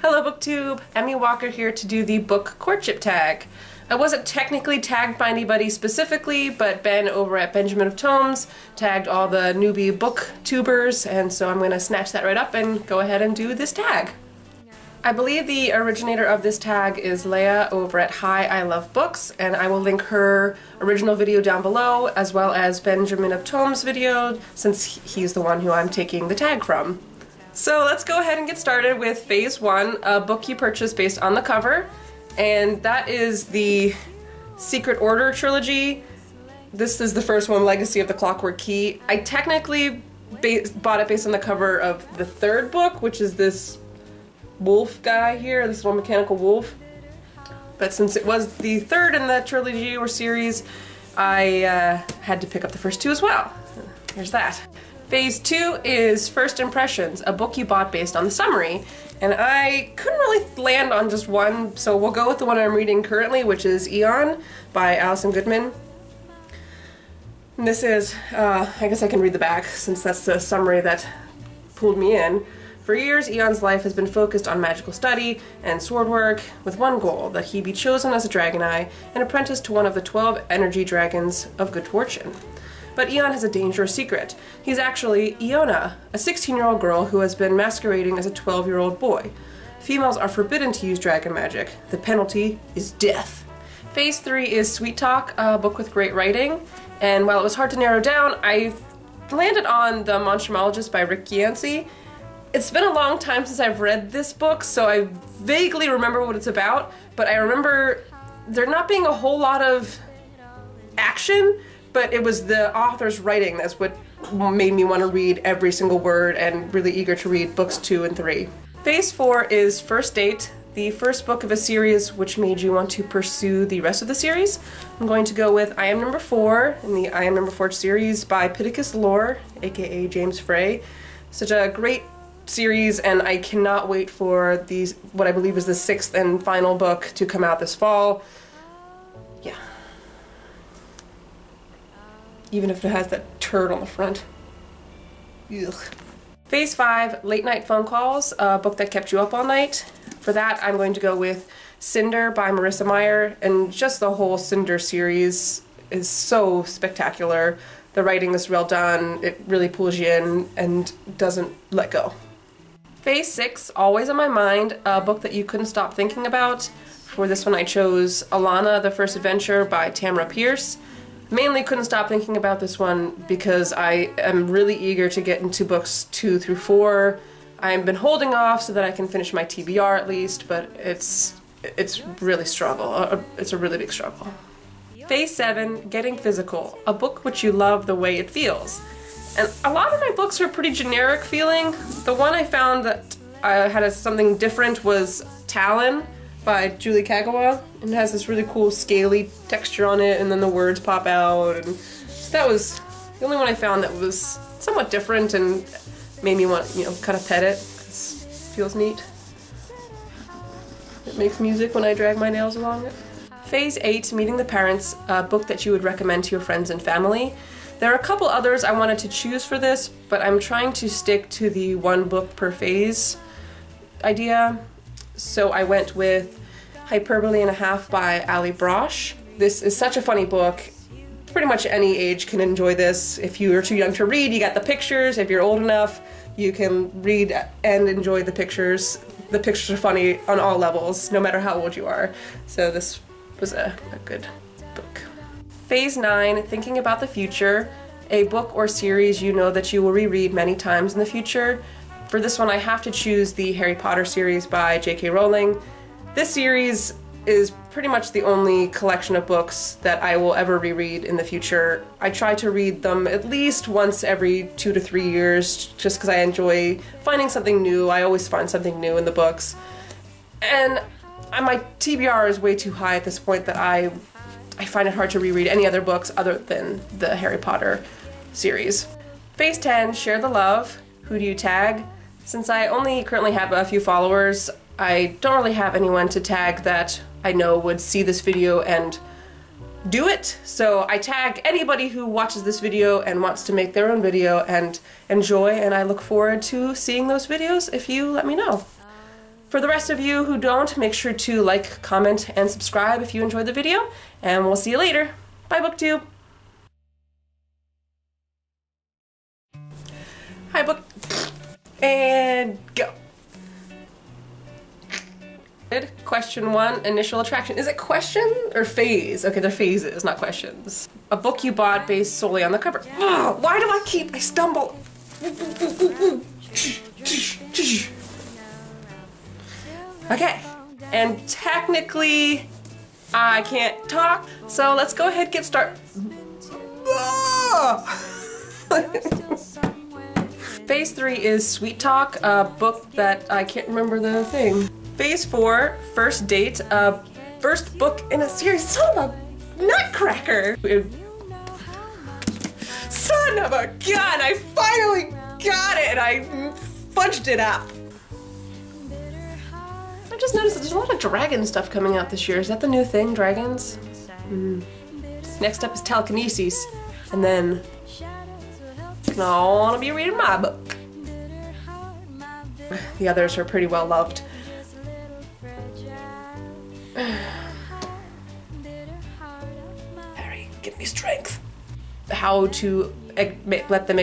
Hello BookTube! Emmy Walker here to do the book Courtship Tag. I wasn't technically tagged by anybody specifically, but Ben over at Benjamin of Tomes tagged all the newbie booktubers, and so I'm going to snatch that right up and go ahead and do this tag. I believe the originator of this tag is Leah over at Hi I Love Books, and I will link her original video down below as well as Benjamin of Tomes' video, since he's the one who I'm taking the tag from. So let's go ahead and get started with Phase 1, a book you purchase based on the cover, and that is the Secret Order trilogy. This is the first one, Legacy of the Clockwork Key. I technically bought it based on the cover of the third book, which is this wolf guy here, this little mechanical wolf. But since it was the third in the trilogy or series, I had to pick up the first two as well. Here's that. Phase 2 is First Impressions, a book you bought based on the summary. And I couldn't really land on just one, so we'll go with the one I'm reading currently, which is Eon by Alison Goodman. And this is, I guess I can read the back since that's the summary that pulled me in. For years, Eon's life has been focused on magical study and sword work, with one goal, that he be chosen as a Dragoneye and apprenticed to one of the 12 energy dragons of good fortune. But Eon has a dangerous secret. He's actually Iona, a 16-year-old girl who has been masquerading as a 12-year-old boy. Females are forbidden to use dragon magic. The penalty is death. Phase 3 is Sweet Talk, a book with great writing, and while it was hard to narrow down, I landed on The Monstrumologist by Rick Yancey. It's been a long time since I've read this book, so I vaguely remember what it's about, but I remember there not being a whole lot of action, but it was the author's writing that's what made me want to read every single word and really eager to read books 2 and 3. Phase 4 is First Date, the first book of a series which made you want to pursue the rest of the series. I'm going to go with I Am Number 4 in the I Am Number 4 series by Pittacus Lore, aka James Frey. Such a great series, and I cannot wait for these, what I believe is the 6th and final book to come out this fall. Yeah. Even if it has that turd on the front. Ugh. Phase 5, Late Night Phone Calls, a book that kept you up all night. For that, I'm going to go with Cinder by Marissa Meyer, and just the whole Cinder series is so spectacular. The writing is well done, it really pulls you in and doesn't let go. Phase 6, Always on My Mind, a book that you couldn't stop thinking about. For this one I chose Alana, The First Adventure by Tamara Pierce. Mainly couldn't stop thinking about this one because I am really eager to get into books 2 through 4. I've been holding off so that I can finish my TBR at least, but it's really struggle. It's a really big struggle. Phase 7, Getting Physical, a book which you love the way it feels. And a lot of my books are pretty generic feeling. The one I found that had something different was Talon by Julie Kagawa, and it has this really cool scaly texture on it, and then the words pop out, and so that was the only one I found that was somewhat different and made me want, you know, kind of pet it, because it feels neat. It makes music when I drag my nails along it. Phase 8, Meeting the Parents, a book that you would recommend to your friends and family. There are a couple others I wanted to choose for this, but I'm trying to stick to the one book per phase idea. So I went with Hyperbole and a Half by Ali Brosh. This is such a funny book. Pretty much any age can enjoy this. If you are too young to read, you got the pictures. If you're old enough, you can read and enjoy the pictures. The pictures are funny on all levels, no matter how old you are. So this was a good book. Phase 9, Thinking About the Future, a book or series you know that you will reread many times in the future. For this one I have to choose the Harry Potter series by J.K. Rowling. This series is pretty much the only collection of books that I will ever reread in the future. I try to read them at least once every 2 to 3 years just because I enjoy finding something new. I always find something new in the books. And my TBR is way too high at this point that I find it hard to reread any other books other than the Harry Potter series. Phase 10, Share the Love, Who Do You Tag? Since I only currently have a few followers, I don't really have anyone to tag that I know would see this video and do it. So I tag anybody who watches this video and wants to make their own video and enjoy, and I look forward to seeing those videos if you let me know. For the rest of you who don't, make sure to like, comment, and subscribe if you enjoyed the video, and we'll see you later. Bye, BookTube! Hi, Book... And go! Question 1, initial attraction. Is it question or phase? Okay, they're phases, not questions. A book you bought based solely on the cover. Ugh, why do I stumble? Okay, and technically I can't talk, so let's go ahead and get started. Phase 3 is Sweet Talk, a book that I can't remember the thing. Phase 4, First Date, first book in a series. Son of a nutcracker! Son of a gun! I finally got it and I fudged it up. I just noticed that there's a lot of dragon stuff coming out this year. Is that the new thing, dragons? Next up is telekinesis, and then I want to be reading my book. The others are pretty well loved. Harry, give me strength. How to let them